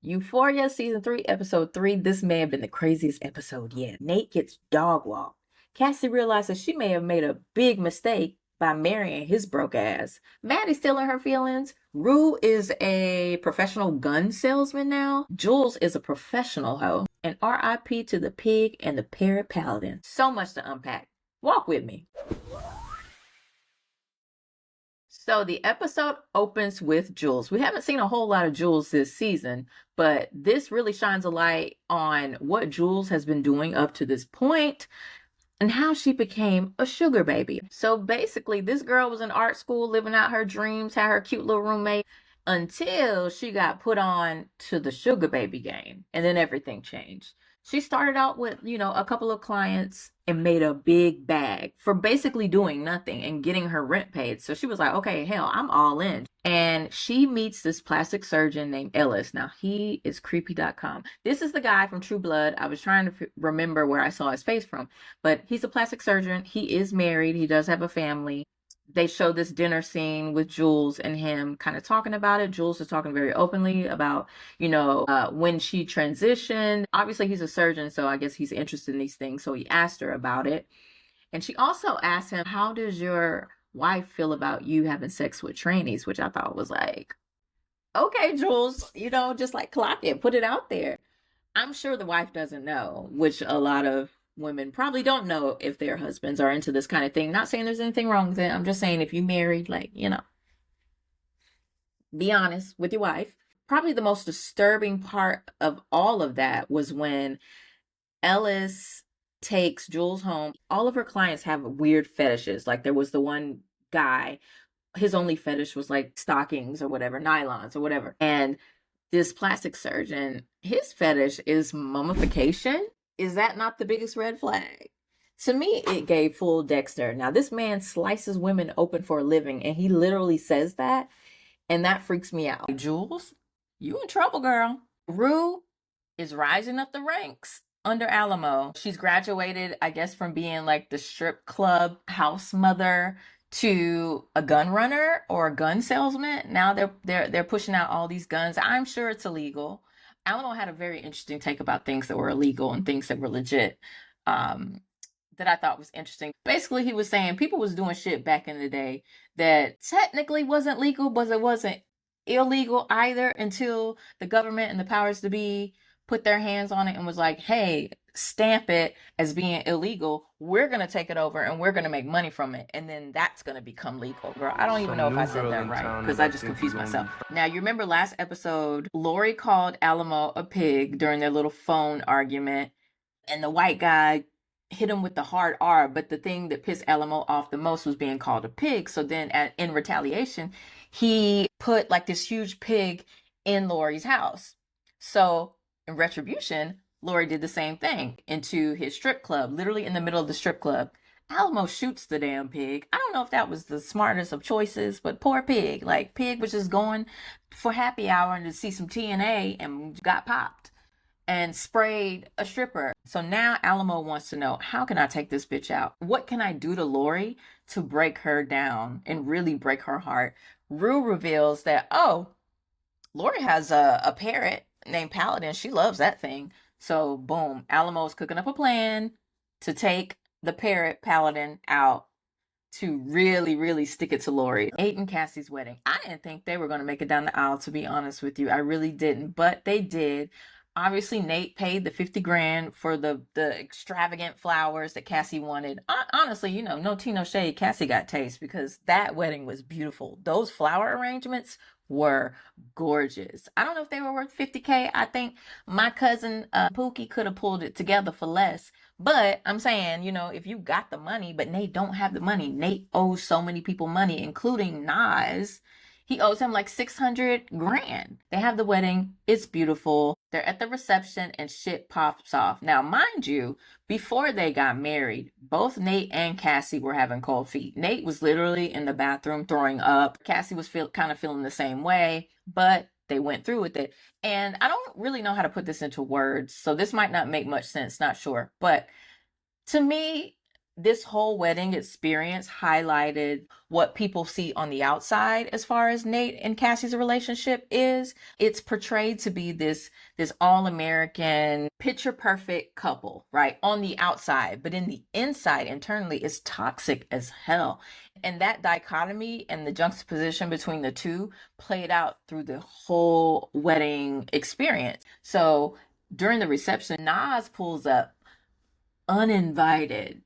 Euphoria season 3, episode 3. This may have been the craziest episode yet. Nate gets dog walked. Cassie realizes she may have made a big mistake by marrying his broke ass. Maddie's still in her feelings. Rue is a professional gun salesman now. Jules is a professional hoe. And RIP to the pig and the parrot paladin. So much to unpack. Walk with me. So the episode opens with Jules. We haven't seen a whole lot of Jules this season, but this really shines a light on what Jules has been doing up to this point and how she became a sugar baby. So basically, this girl was in art school, living out her dreams, had her cute little roommate until she got put on to the sugar baby game, and then everything changed. She started out with, a couple of clients and made a big bag for basically doing nothing and getting her rent paid. So she was like, okay, hell, I'm all in. And she meets this plastic surgeon named Ellis. Now, he is creepy.com. This is the guy from True Blood. I was trying to remember where I saw his face from, but he's a plastic surgeon. He is married. He does have a family. They show this dinner scene with Jules and him kind of talking about it. Jules is talking very openly about, when she transitioned. Obviously, he's a surgeon, so I guess he's interested in these things. So he asked her about it. And she also asked him, how does your wife feel about you having sex with trainees? Which I thought was like, okay, Jules, just like clock it, put it out there. I'm sure the wife doesn't know, which a lot of women probably don't know if their husbands are into this kind of thing. Not saying there's anything wrong with it. I'm just saying if you married, be honest with your wife. Probably the most disturbing part of all of that was when Ellis takes Jules home. All of her clients have weird fetishes. Like there was the one guy, his only fetish was like stockings or whatever, nylons or whatever. And this plastic surgeon, his fetish is mummification. Is that not the biggest red flag? To me, it gave full Dexter. Now, this man slices women open for a living, and he literally says that, and that freaks me out. Jules, you in trouble, girl. Rue is rising up the ranks under Alamo. She's graduated, I guess, from being like the strip club house mother to a gun runner or a gun salesman. Now they're pushing out all these guns. I'm sure it's illegal. Alamo had a very interesting take about things that were illegal and things that were legit. That I thought was interesting. Basically, he was saying people was doing shit back in the day that technically wasn't legal, but it wasn't illegal either until the government and the powers to be put their hands on it and was like, hey, stamp it as being illegal. We're going to take it over and we're going to make money from it. And then that's going to become legal. Girl, I don't even know if I said that right because I just confused myself. Now, you remember last episode, Lori called Alamo a pig during their little phone argument. And the white guy hit him with the hard R, but the thing that pissed Alamo off the most was being called a pig. So then in retaliation, he put like this huge pig in Lori's house. So in retribution, Lori did the same thing into his strip club, literally in the middle of the strip club. Alamo shoots the damn pig. I don't know if that was the smartest of choices, but poor pig. Like, pig was just going for happy hour and to see some TNA and got popped and sprayed a stripper. So now Alamo wants to know, how can I take this bitch out? What can I do to Lori to break her down and really break her heart? Rue reveals that, Lori has a parrot named Paladin. She loves that thing. So boom, Alamo's cooking up a plan to take the parrot Paladin out to really, really stick it to Lori. Nate and Cassie's wedding. I didn't think they were going to make it down the aisle, to be honest with you. I really didn't, but they did. Obviously, Nate paid the 50 grand for the extravagant flowers that Cassie wanted. Honestly, no tea, no shade. Cassie got taste because that wedding was beautiful. Those flower arrangements were gorgeous. I don't know if they were worth 50K. I think my cousin Pookie could have pulled it together for less. But I'm saying, if you got the money, but Nate don't have the money. Nate owes so many people money, including Nas. He owes him like 600 grand. They have the wedding. It's beautiful. They're at the reception and shit pops off. Now, mind you, before they got married, both Nate and Cassie were having cold feet. Nate was literally in the bathroom throwing up. Cassie was kind of feeling the same way, but they went through with it. And I don't really know how to put this into words, so this might not make much sense, not sure. But to me, This whole wedding experience highlighted what people see on the outside as far as Nate and Cassie's relationship is. It's portrayed to be this all-American, picture perfect couple, right? On the outside, but in the inside, internally, it's toxic as hell. And that dichotomy and the juxtaposition between the two played out through the whole wedding experience. So during the reception, Nas pulls up uninvited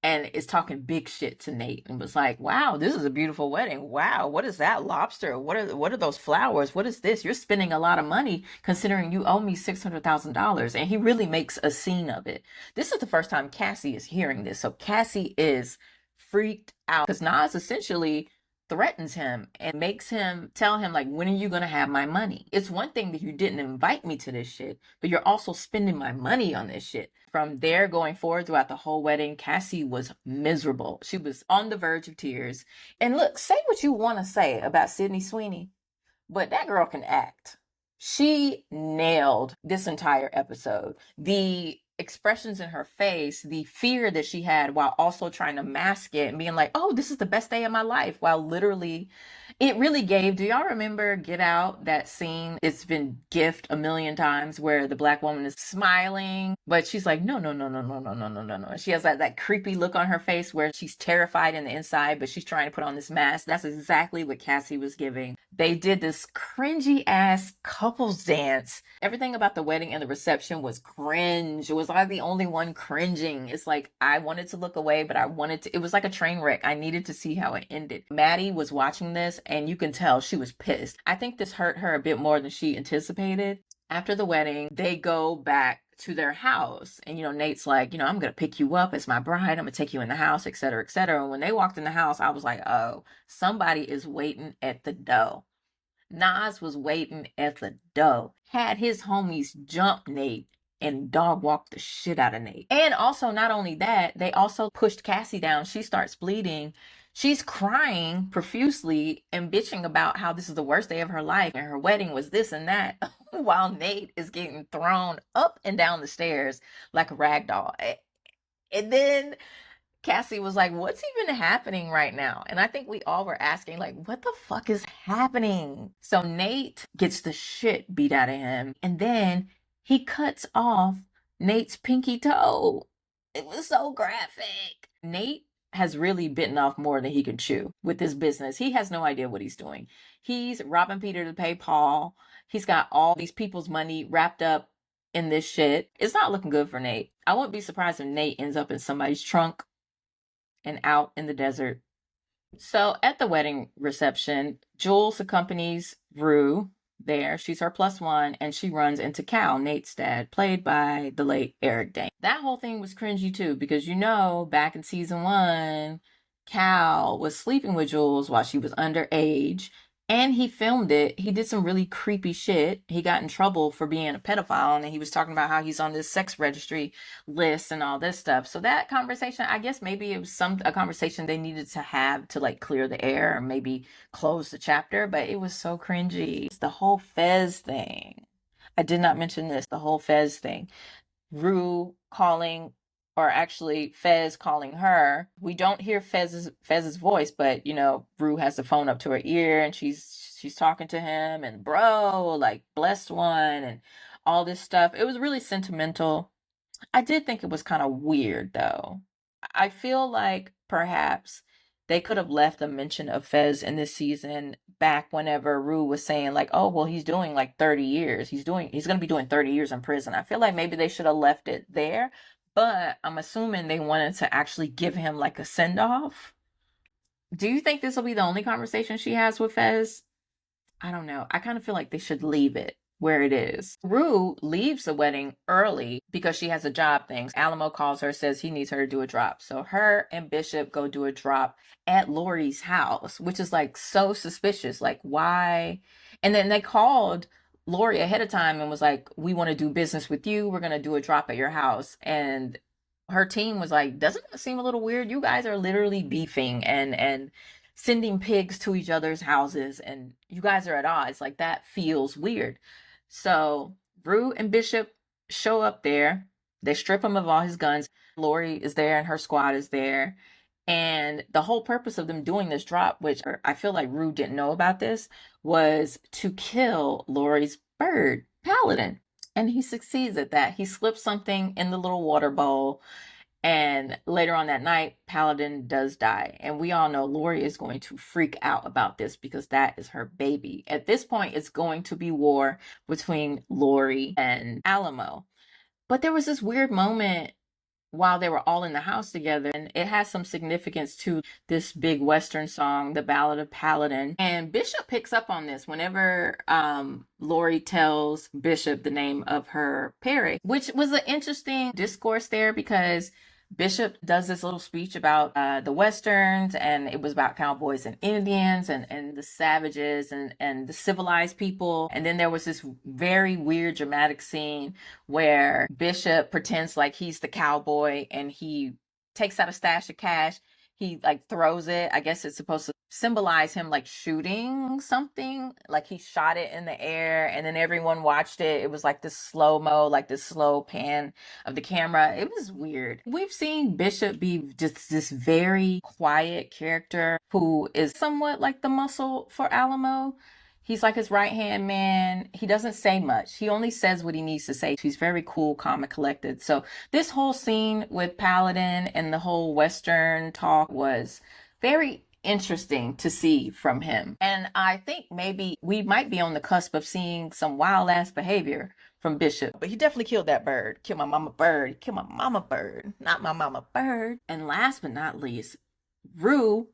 and is talking big shit to Nate and was like, "Wow, this is a beautiful wedding. Wow, what is that lobster? What are those flowers? What is this? You're spending a lot of money considering you owe me $600,000." And he really makes a scene of it. This is the first time Cassie is hearing this, so Cassie is freaked out because Nas essentially threatens him and makes him tell him, like, when are you gonna have my money? It's one thing that you didn't invite me to this shit, but you're also spending my money on this shit. From there going forward throughout the whole wedding, Cassie was miserable. She was on the verge of tears. And look, say what you want to say about Sydney Sweeney, but that girl can act. She nailed this entire episode. The expressions in her face, the fear that she had while also trying to mask it and being like, "Oh, this is the best day of my life," while literally it really gave. Do y'all remember Get Out, that scene? It's been gifted a million times where the black woman is smiling, but she's like, "No, no, no, no, no, no, no, no, no, no." She has that creepy look on her face where she's terrified in the inside, but she's trying to put on this mask. That's exactly what Cassie was giving. They did this cringy ass couples dance. Everything about the wedding and the reception was cringe. It was like the only one cringing. It's like I wanted to look away, but it was like a train wreck. I needed to see how it ended. Maddie was watching this and you can tell she was pissed. I think this hurt her a bit more than she anticipated. After the wedding, they go back to their house and Nate's like, "I'm gonna pick you up as my bride, I'm gonna take you in the house, etc., etc." And when they walked in the house, I was like, "Oh, somebody is waiting at the door." Nas was waiting at the door, had his homies jump Nate and dog walked the shit out of Nate. And also, not only that, they also pushed Cassie down. She starts bleeding. She's crying profusely and bitching about how this is the worst day of her life and her wedding was this and that, while Nate is getting thrown up and down the stairs like a rag doll. And then Cassie was like, "What's even happening right now?" And I think we all were asking, like, what the fuck is happening? So Nate gets the shit beat out of him. And then he cuts off Nate's pinky toe. It was so graphic. Nate has really bitten off more than he can chew with this business. He has no idea what he's doing. He's robbing Peter to pay Paul. He's got all these people's money wrapped up in this shit. It's not looking good for Nate. I wouldn't be surprised if Nate ends up in somebody's trunk and out in the desert. So at the wedding reception, Jules accompanies Rue there. She's her plus one, and she runs into Cal, Nate's dad, played by the late Eric Dane. That whole thing was cringy too, because back in season 1, Cal was sleeping with Jules while she was underage. And he filmed it. He did some really creepy shit. He got in trouble for being a pedophile, and he was talking about how he's on this sex registry list and all this stuff. So that conversation, I guess maybe it was a conversation they needed to have to like clear the air or maybe close the chapter, but it was so cringy. It's the whole Fez thing. I did not mention this, the whole Fez thing. Rue calling, or actually Fez calling her. We don't hear Fez's voice, but Rue has the phone up to her ear and she's talking to him and bro, like blessed one and all this stuff. It was really sentimental. I did think it was kind of weird though. I feel like perhaps they could have left a mention of Fez in this season back whenever Rue was saying like, "Oh, well, he's doing like 30 years. He's going to be doing 30 years in prison." I feel like maybe they should have left it there, but I'm assuming they wanted to actually give him like a send off. Do you think this will be the only conversation she has with Fez? I don't know. I kind of feel like they should leave it where it is. Rue leaves the wedding early because she has a job thing. Alamo calls her, says he needs her to do a drop. So her and Bishop go do a drop at Lori's house, which is like so suspicious. Like, why? And then they called Lori ahead of time and was like, "We want to do business with you. We're going to do a drop at your house." And her team was like, "Doesn't it seem a little weird? You guys are literally beefing and sending pigs to each other's houses and you guys are at odds. Like, that feels weird." So Rue and Bishop show up there. They strip him of all his guns. Lori is there and her squad is there. And the whole purpose of them doing this drop, which I feel like Rue didn't know about this, was to kill Lori's bird, Paladin. And he succeeds at that. He slips something in the little water bowl. And later on that night, Paladin does die. And we all know Lori is going to freak out about this because that is her baby. At this point, it's going to be war between Lori and Alamo. But there was this weird moment while they were all in the house together, and it has some significance to this big Western song, The Ballad of Paladin. And Bishop picks up on this whenever Lori tells Bishop the name of her Perry, which was an interesting discourse there because Bishop does this little speech about the Westerns, and it was about cowboys and Indians and the savages and the civilized people. And then there was this very weird dramatic scene where Bishop pretends like he's the cowboy and he takes out a stash of cash. He like throws it. I guess it's supposed to symbolize him like shooting something, like he shot it in the air, and then everyone watched it. It was like this slow-mo, like this slow pan of the camera. It was weird. We've seen Bishop be just this very quiet character who is somewhat like the muscle for Alamo. He's like his right-hand man. He doesn't say much. He only says what he needs to say. He's very cool, calm, and collected. So this whole scene with Paladin and the whole Western talk was very interesting to see from him. And I think maybe we might be on the cusp of seeing some wild ass behavior from Bishop. But he definitely killed that bird. Kill my mama bird. Kill my mama bird. Not my mama bird. And last but not least, Rue,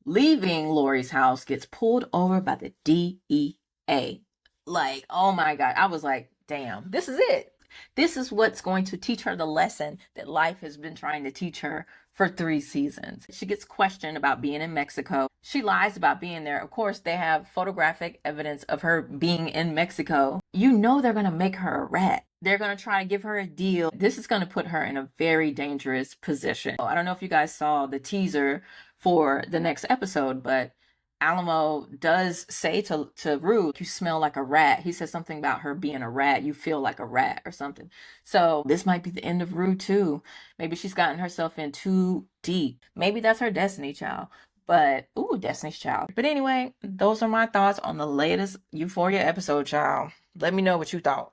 leaving Lori's house, gets pulled over by the DEA. Like, oh my God. I was like, damn, this is it. This is what's going to teach her the lesson that life has been trying to teach her for 3 seasons. She gets questioned about being in Mexico. She lies about being there. Of course, they have photographic evidence of her being in Mexico. You know they're going to make her a rat. They're going to try to give her a deal. This is going to put her in a very dangerous position. I don't know if you guys saw the teaser for the next episode, but Alamo does say to Rue, you smell like a rat. He says something about her being a rat. You feel like a rat or something. So this might be the end of Rue too. Maybe she's gotten herself in too deep. Maybe that's her Destiny Child. But, ooh, Destiny's Child. But anyway, those are my thoughts on the latest Euphoria episode, child. Let me know what you thought.